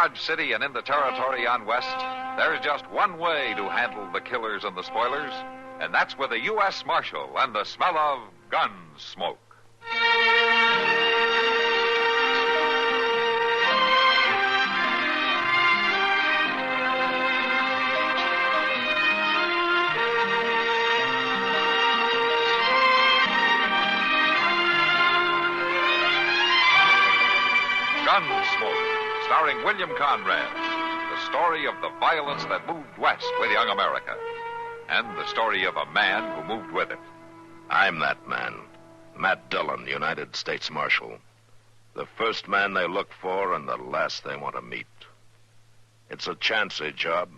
Dodge City and in the territory on west, there's just one way to handle the killers and the spoilers, and that's with a U.S. Marshal and the smell of Gunsmoke. Gunsmoke, starring William Conrad, the story of the violence that moved west with young America, and the story of a man who moved with it. I'm that man, Matt Dillon, United States Marshal. The first man they look for and the last they want to meet. It's a chancy job,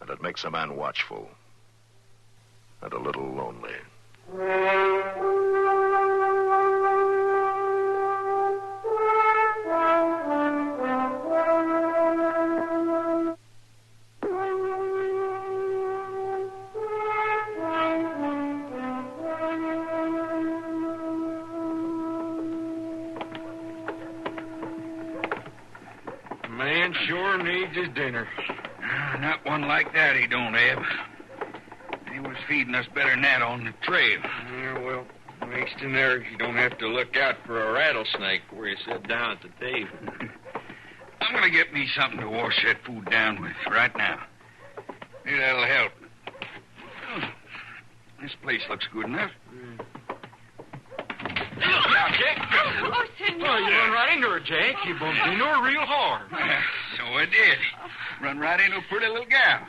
and it makes a man watchful and a little lonely. Man sure needs his dinner. Not one like that he don't have. He was feeding us better than that on the trail. Yeah, well, at least in there you don't have to look out for a rattlesnake where you sit down at the table. I'm going to get me something to wash that food down with right now. Maybe that'll help. This place looks good enough. Now, Jack. Oh, senor. Oh, you run right into her, Jack. You bumped into her real hard. So I did. Run right into a pretty little gal.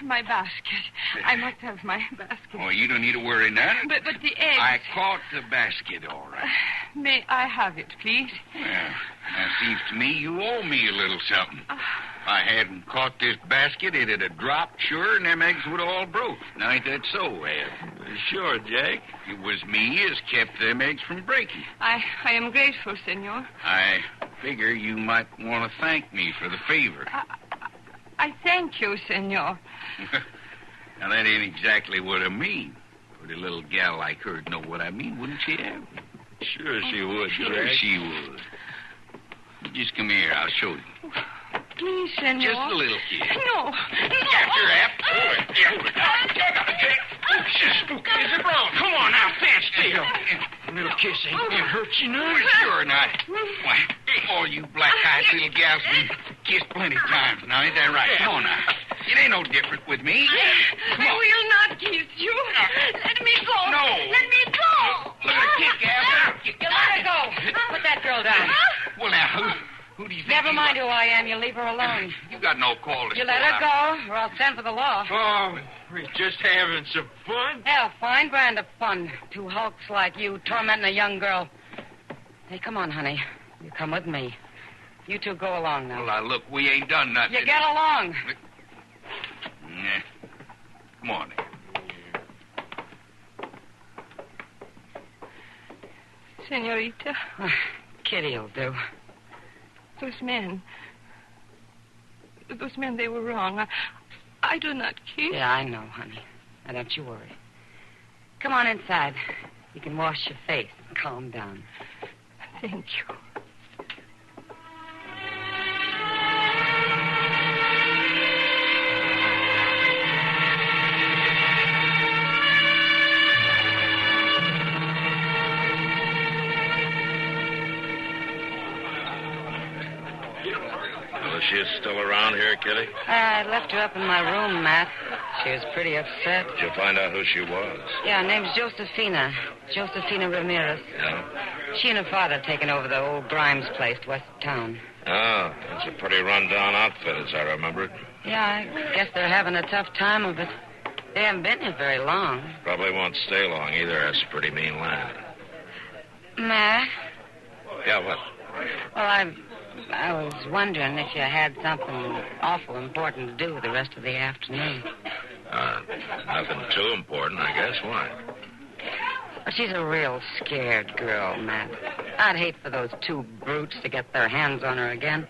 My basket. I must have my basket. Oh, you don't need to worry now. But the eggs. I caught the basket, all right. May I have it, please? Well, now, seems to me you owe me a little something. If I hadn't caught this basket, it'd have dropped, sure, and them eggs would have all broke. Now, ain't that so, Ed? Sure, Jack. It was me as kept them eggs from breaking. I am grateful, senor. I figure you might want to thank me for the favor. I thank you, senor. Now, that ain't exactly what I mean. Pretty little gal like her'd know what I mean, wouldn't she, Ed? Sure she would, Sure Jack. she would. You just come here. I'll show you. Please, senor. Just a little kiss. No. After that. Is it wrong? Come on now, stand still. A little kiss ain't gonna hurt you none. Sure not. Why, all you black-eyed little gals been kissed plenty times now, ain't that right? Come on now. It ain't no different with me. Come I on. will not kiss you. Let me go. No. Let me go. Look at her kick, gal. You let her go. Put that girl down. Well, now, who do you think Never you mind are? who I am. You leave her alone. You got no call to You stay let her out. go, or I'll send for the law. Oh, we're just having some fun. Hell, fine brand of fun. Two hulks like you tormenting a young girl. Hey, come on, honey. You come with me. You two go along now. Well, now, look, we ain't done nothing. You get along. Yeah. Come on. Senorita, Kitty'll do. those men, they were wrong. I do not kiss. Yeah, I know, honey. Now, don't you worry. Come on inside. You can wash your face and calm down. Thank you. She's still around here, Kitty? I left her up in my room, Matt. She was pretty upset. Did you find out who she was? Yeah, her name's Josefina. Josefina Ramirez. Yeah? She and her father taken over the old Grimes place west of town. Oh, it's a pretty run-down outfit, as I remember it. Yeah, I guess they're having a tough time of it. They haven't been here very long. Probably won't stay long either. That's pretty mean land. Matt? Yeah, what? Well, I was wondering if you had something awful important to do the rest of the afternoon. Nothing too important, I guess. Why? Well, she's a real scared girl, Matt. I'd hate for those two brutes to get their hands on her again.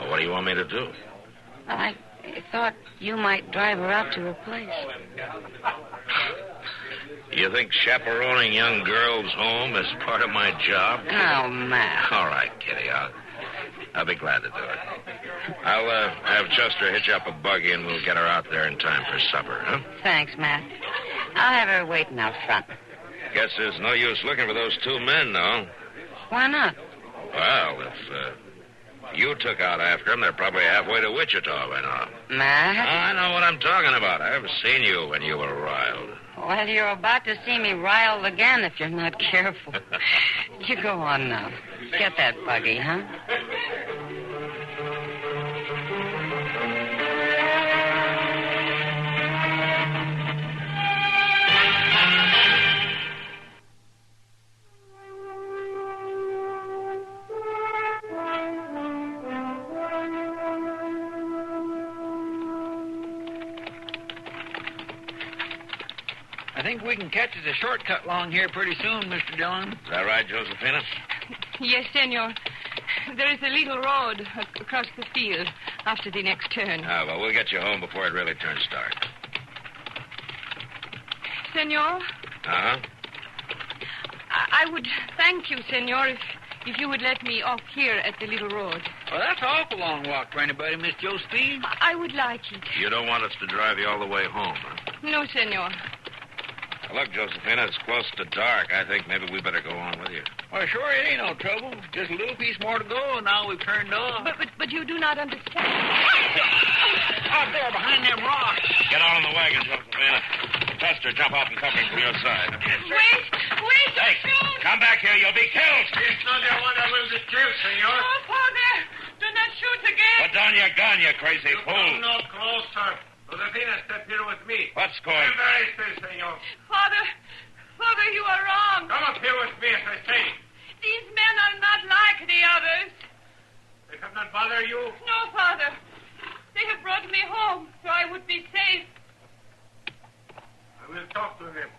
Well, what do you want me to do? Well, I thought you might drive her out to her place. You think chaperoning young girls home is part of my job? Oh, Matt. All right, Kitty. I'll be glad to do it. I'll have Chester hitch up a buggy and we'll get her out there in time for supper, huh? Thanks, Matt. I'll have her waiting out front. Guess there's no use looking for those two men, though. Why not? Well, if you took out after them, they're probably halfway to Wichita by now. Matt? I know what I'm talking about. I've seen you when you were riled. Well, you're about to see me riled again if you're not careful. You go on now. Get that buggy, huh? I think we can catch us a shortcut along here pretty soon, Mr. Dillon. Is that right, Josephina? Yes, senor. There is a little road across the field after the next turn. Well, we'll get you home before it really turns dark. Senor, Uh-huh. I would thank you, senor, if you would let me off here at the little road. Well, that's an awful long walk for anybody, Miss Josephine. I would like it. You don't want us to drive you all the way home, huh? No, senor. Look, Josephina, it's close to dark. I think maybe we better go on with you. Well, sure, it ain't no trouble. Just a little piece more to go, and now we've turned off. But you do not understand. Out there behind them rocks. Get on in the wagon, Josephina. Chester, jump off and cover him from your side. Wait, Hey, come back here. You'll be killed. It's not the one that will be killed, senor. Oh, Father, do not shoot again. Put down your gun, you crazy fool. Come no closer. Josefina, step here with me. What's going I'm very still, senor. Father, you are wrong. Come up here with me, as I say. These men are not like the others. They have not bothered you? No, Father. They have brought me home so I would be safe. I will talk to them.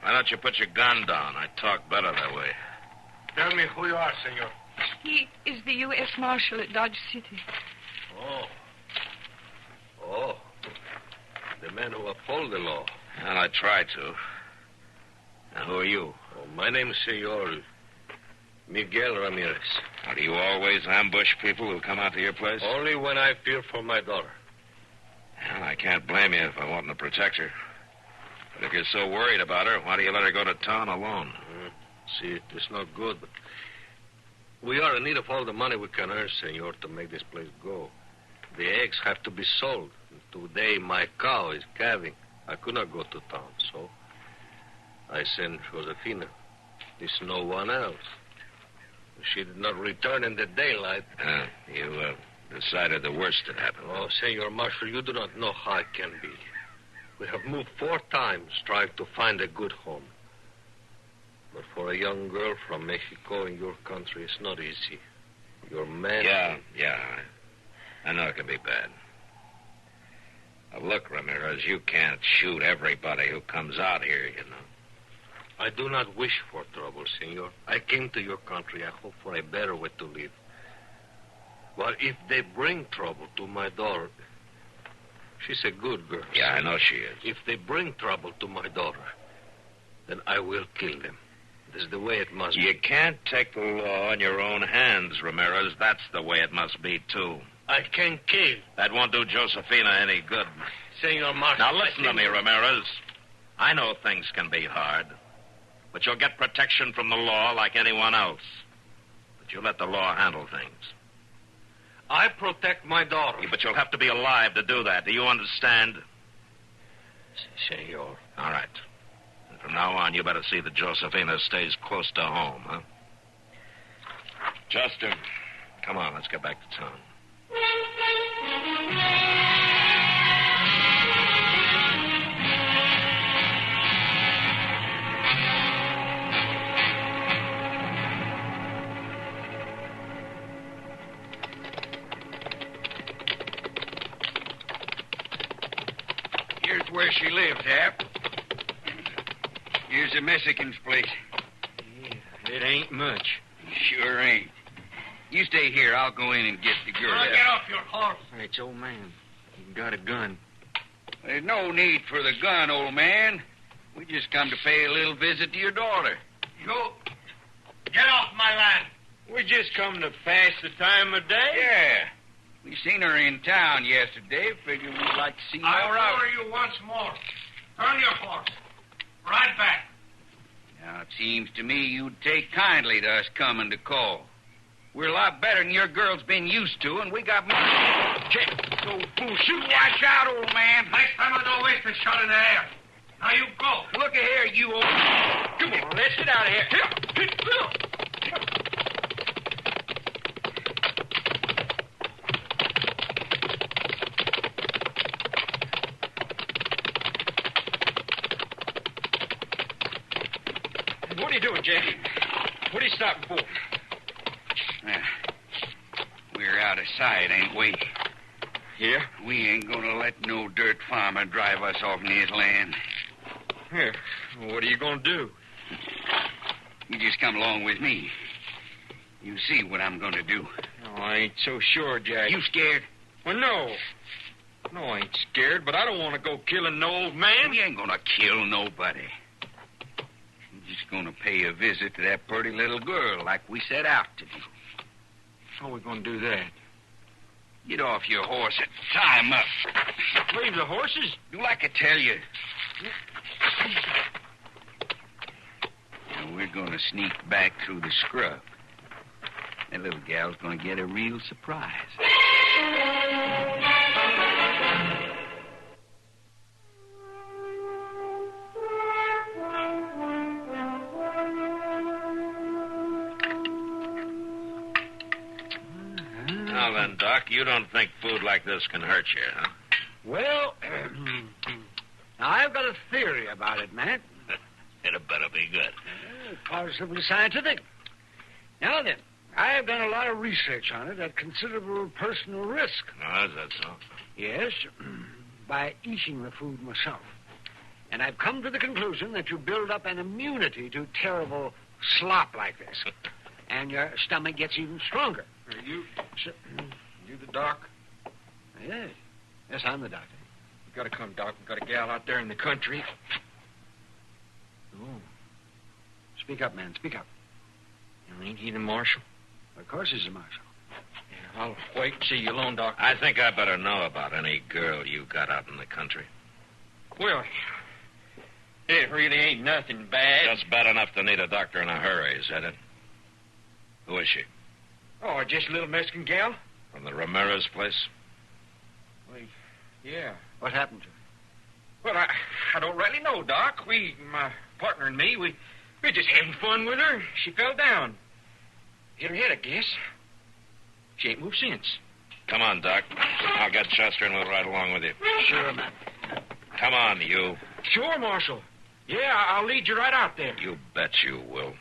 Why don't you put your gun down? I talk better that way. Tell me who you are, senor. He is the U.S. Marshal at Dodge City. Oh, the man who uphold the law. Well, I try to. Now, who are you? Oh, my name is Senor Miguel Ramirez. Now, do you always ambush people who come out to your place? Only when I fear for my daughter. Well, I can't blame you if I want to protect her. But if you're so worried about her, why do you let her go to town alone? See, it's not good, but we are in need of all the money we can earn, senor, to make this place go. The eggs have to be sold. Today, my cow is calving. I could not go to town, so I sent Josefina. There's no one else. She did not return in the daylight. You decided the worst had happened. Oh, Senor Marshal, you do not know how it can be. We have moved 4 times trying to find a good home. But for a young girl from Mexico in your country, it's not easy. Your man... Yeah. I know it can be bad. Now, look, Ramirez, you can't shoot everybody who comes out here, you know. I do not wish for trouble, senor. I came to your country. I hope for a better way to live. But if they bring trouble to my daughter... She's a good girl. Yeah, I know she is. If they bring trouble to my daughter, then I will kill them. This is the way it must be. You can't take the law in your own hands, Ramirez. That's the way it must be, too. I can kill. That won't do Josephina any good. Senor Marshal... Now, listen to me, Ramirez. I know things can be hard, but you'll get protection from the law like anyone else. But you let the law handle things. I protect my daughter. Yeah, but you'll have to be alive to do that. Do you understand? Senor. All right. And from now on, you better see that Josephina stays close to home, huh? Chester, come on, let's get back to town. Here's where she lives, Hap. Here's the Mexican's place. It ain't much. Sure ain't. You stay here. I'll go in and get the girl. Now get off your horse. It's old man. He got a gun. There's no need for the gun, old man. We just come to pay a little visit to your daughter. You get off my land. We just come to pass the time of day. Yeah. We seen her in town yesterday. Figured we'd like to see her I'll out. order you once more. Turn your horse. Right back. Now, it seems to me you'd take kindly to us coming to call. We're a lot better than your girl's been used to, and we got more... Check. Those bullshit. Watch out, old man. Next time I don't waste a shot in the air. Now you go. Look at here, you old... Come on, let's get out of here. What are you doing, Jack? What are you stopping for? We're out of sight, ain't we? Yeah? We ain't gonna let no dirt farmer drive us off in his land. Yeah. What are you going to do? You just come along with me. You see what I'm gonna do. Oh, I ain't so sure, Jack. You scared? Well, no. No, I ain't scared, but I don't want to go killing no old man. We ain't gonna kill nobody. We're just gonna pay a visit to that pretty little girl like we set out to do. How are we going to do that? Get off your horse and tie him up. Leave the horses? Do like I tell you. Now, we're gonna sneak back through the scrub. That little gal's gonna get a real surprise. Now then, Doc, you don't think food like this can hurt you, huh? Well, I've got a theory about it, Matt. It better be good. Possibly scientific. Now then, I've done a lot of research on it at considerable personal risk. Oh, is that so? Yes, by eating the food myself. And I've come to the conclusion that you build up an immunity to terrible slop like this. And your stomach gets even stronger. Are you So, the doc? yes. Yes, I'm the doctor. You got to come, Doc. We got a gal out there in the country. Oh, Speak up, man. Speak up. ain't he the marshal? Of course he's a marshal. Yeah, I'll wait and see you alone, Doc. I think I better know about any girl you got out in the country. Well, it really ain't nothing bad. Just bad enough to need a doctor in a hurry, is that it? Who is she? Oh, just a little Mexican gal? From the Ramirez place? Well, yeah. What happened to her? Well, I don't rightly know, Doc. My partner and me, we're just having fun with her. She fell down. Hit her head, I guess. She ain't moved since. Come on, Doc. I'll get Chester and we'll ride along with you. Sure, man. Come on, you. Sure, Marshal. Yeah, I'll lead you right out there. You bet you will.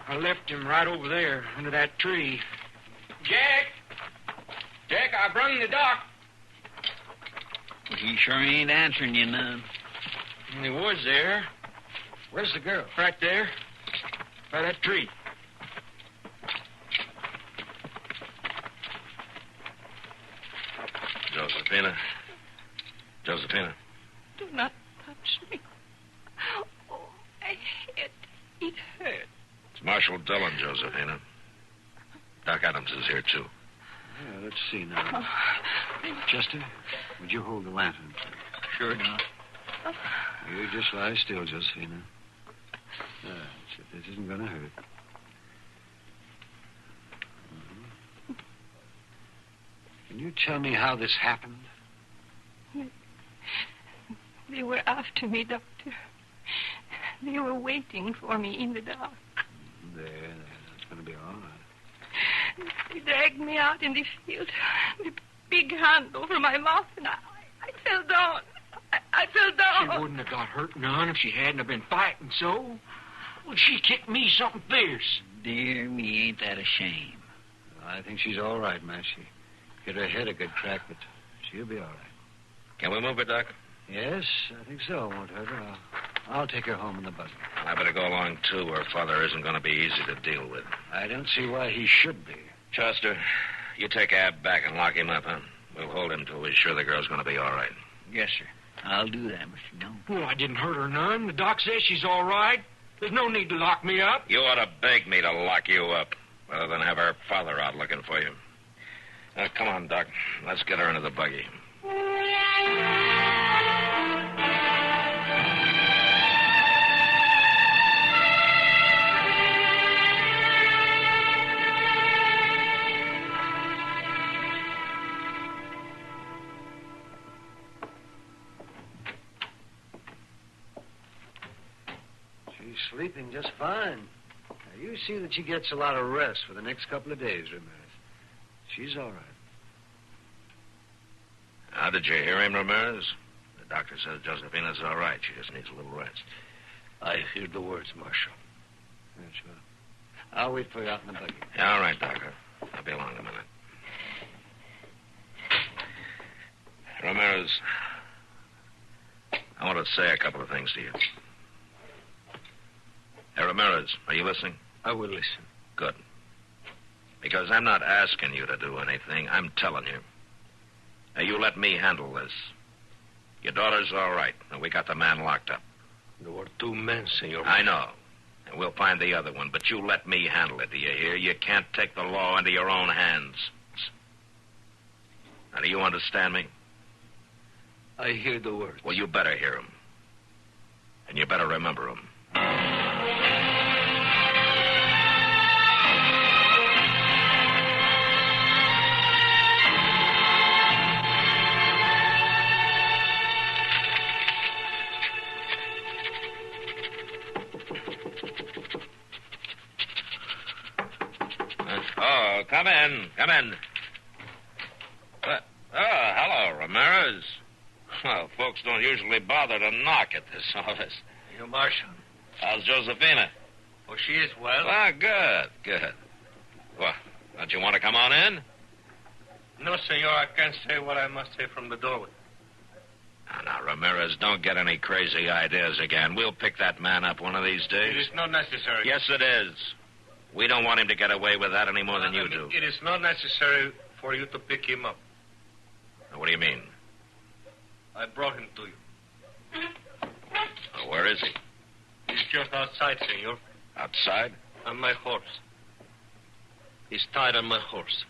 I left him right over there under that tree. Jack! Jack, I brung the doc. He sure ain't answering you none. And he was there. Where's the girl? Right there. By that tree. Josephina. Josephina. Do not touch me. Oh, my head. It hurts. It's Marshal Dillon, Josephina. Doc Adams is here, too. Yeah, let's see now. Chester, would you hold the lantern? Sure, Doc. You just lie still, Josephina. This isn't going to hurt. Mm-hmm. Can you tell me how this happened? They were after me, Doctor. They were waiting for me in the dark. There. That's going to be all right. They dragged me out in the field. The big hand over my mouth, and I fell down. I fell down. She wouldn't have got hurt none if she hadn't have been fighting so. Well, she kicked me something fierce. Dear me, ain't that a shame. I think she's all right, man. She hit her head a good crack, but she'll be all right. Can we move it, Doc? Yes, I think so. Won't hurt her. I'll take her home in the buggy. I better go along, too. Her father isn't going to be easy to deal with. I don't see why he should be. Chester, you take Ab back and lock him up, huh? We'll hold him till we're sure the girl's going to be all right. Yes, sir. I'll do that, Mr. Dillon. Well, I didn't hurt her none. The doc says she's all right. There's no need to lock me up. You ought to beg me to lock you up rather than have her father out looking for you. Come on, Doc. Let's get her into the buggy. She's sleeping just fine. Now, you see that she gets a lot of rest for the next couple of days, Ramirez. She's all right. How did you hear him, Ramirez? The doctor says Josefina's all right. She just needs a little rest. I hear the words, Marshal. Yeah, sure. I'll wait for you out in the buggy. Yeah, all right, Doctor. I'll be along in a minute. Ramirez, I want to say a couple of things to you. Hey, Ramirez, are you listening? I will listen. Good. Because I'm not asking you to do anything. I'm telling you. Now, you let me handle this. Your daughter's all right, and we got the man locked up. There were 2 men, Senor. I know. And we'll find the other one, but you let me handle it, do you hear? You can't take the law into your own hands. Now, do you understand me? I hear the words. Well, you better hear them. And you better remember them. Oh, come in. Come in. Hello, Ramirez. Well, folks don't usually bother to knock at this office. Your Marshal. How's Josefina? Oh, she is well. Ah, good. Well, don't you want to come on in? No, Senor, I can't say what I must say from the doorway. Now, Ramirez, don't get any crazy ideas again. We'll pick that man up one of these days. It is not necessary. Yes, it is. We don't want him to get away with that any more than you do. It is not necessary for you to pick him up. What do you mean? I brought him to you. Oh, where is he? He's just outside, Senor. Outside? On my horse. He's tied on my horse.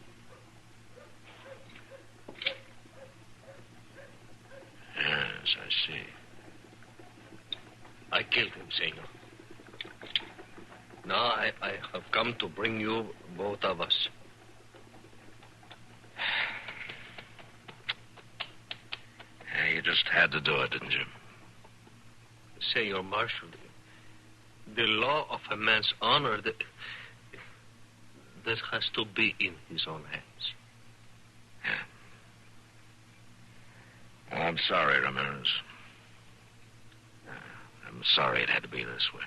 Yes, I see. I killed him, Senor. Now I have come to bring you both of us. Yeah, you just had to do it, didn't you? Senor Marshal, the law of a man's honor, that has to be in his own hands. Yeah. Well, I'm sorry, Ramirez. I'm sorry it had to be this way.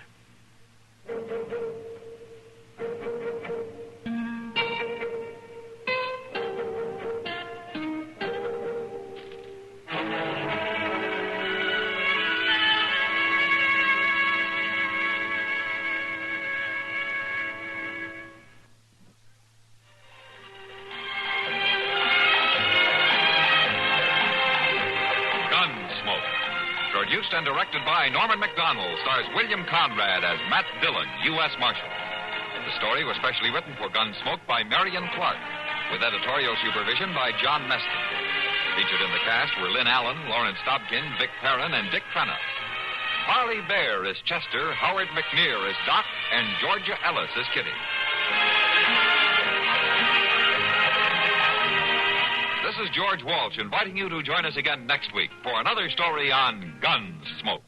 Gunsmoke. Produced and directed by Norman Macdonnell, stars William Conrad as Matt Dillon, U.S. Marshal. The story was specially written for Gunsmoke by Marion Clark, with editorial supervision by John Meston. Featured in the cast were Lynn Allen, Lawrence Dobkin, Vic Perrin, and Dick Crenna. Harley Bear is Chester, Howard McNear is Doc, and Georgia Ellis is Kitty. This is George Walsh inviting you to join us again next week for another story on Gunsmoke.